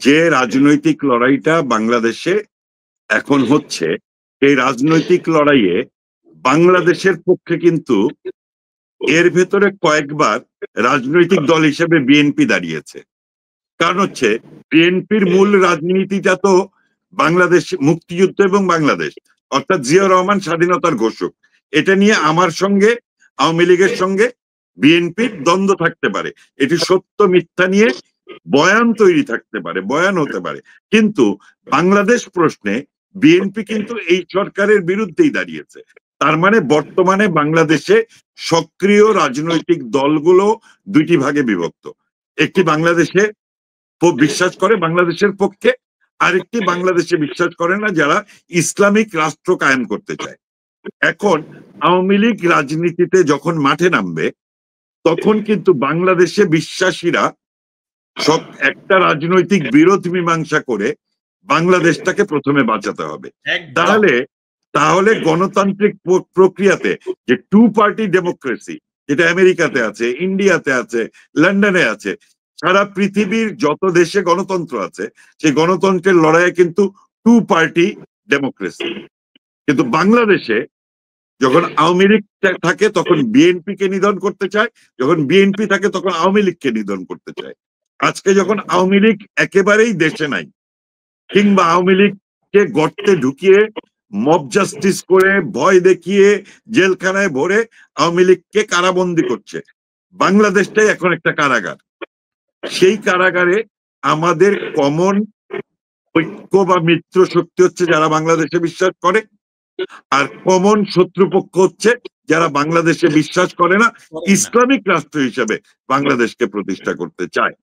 যে রাজনৈতিক লড়াইটা বাংলাদেশে এখন হচ্ছে, এই রাজনৈতিক লড়াইয়ে বাংলাদেশের পক্ষে কিন্তু এর ভেতরে কয়েকবার রাজনৈতিক দল হিসেবে বিএনপি দাঁড়িয়েছে। কারণ হচ্ছে বিএনপির মূল রাজনীতিটা তো বাংলাদেশ মুক্তিযুদ্ধ এবং বাংলাদেশ, অর্থাৎ জিয়া রহমান স্বাধীনতার ঘোষক। এটা নিয়ে আমার সঙ্গে আওয়ামী লীগের সঙ্গে বিএনপির দ্বন্দ্ব থাকতে পারে, এটি সত্য মিথ্যা নিয়ে বয়ান তৈরি থাকতে পারে, বয়ান হতে পারে, কিন্তু বাংলাদেশ প্রশ্নে বিএনপি কিন্তু এই সরকারের বিরুদ্ধেই দাঁড়িয়েছে। তার মানে বর্তমানে বাংলাদেশে সক্রিয় রাজনৈতিক দলগুলো দুইটি ভাগে বিভক্ত। একটি বাংলাদেশে বিশ্বাস করে বাংলাদেশের পক্ষে, আরেকটি বাংলাদেশে বিশ্বাস করে না, যারা ইসলামিক রাষ্ট্র কায়েম করতে চায়। এখন আওয়ামী লীগ রাজনীতিতে যখন মাঠে নামবে, তখন কিন্তু বাংলাদেশে বিশ্বাসীরা সব একটা রাজনৈতিক বিরোধ মীমাংসা করে বাংলাদেশটাকে প্রথমে বাঁচাতে হবে। তাহলে গণতান্ত্রিক প্রক্রিয়াতে যে টু পার্টি ডেমোক্রেসি, যেটা আমেরিকাতে আছে, ইন্ডিয়াতে আছে, লন্ডনে আছে, সারা পৃথিবীর যত দেশে গণতন্ত্র আছে, সেই গণতন্ত্রের লড়াইয়ে কিন্তু টু পার্টি ডেমোক্রেসি। কিন্তু বাংলাদেশে যখন আওয়ামী লীগ থাকে তখন বিএনপি কে নিধন করতে চায়, যখন বিএনপি থাকে তখন আওয়ামী লীগকে নিধন করতে চায়। আজকে যখন আওয়ামী লীগ একেবারেই দেশে নাই, কিংবা আওয়ামী লীগকে গর্তে ঢুকিয়ে মব জাস্টিস করে ভয় দেখিয়ে জেলখানায় ভরে আওয়ামী লীগকে কারাবন্দি করছে, বাংলাদেশটাই এখন একটা কারাগার। সেই কারাগারে আমাদের কমন ঐক্য বা মিত্র শক্তি হচ্ছে যারা বাংলাদেশে বিশ্বাস করে, আর কমন শত্রুপক্ষ হচ্ছে যারা বাংলাদেশে বিশ্বাস করে না, ইসলামিক রাষ্ট্র হিসেবে বাংলাদেশকে প্রতিষ্ঠা করতে চায়।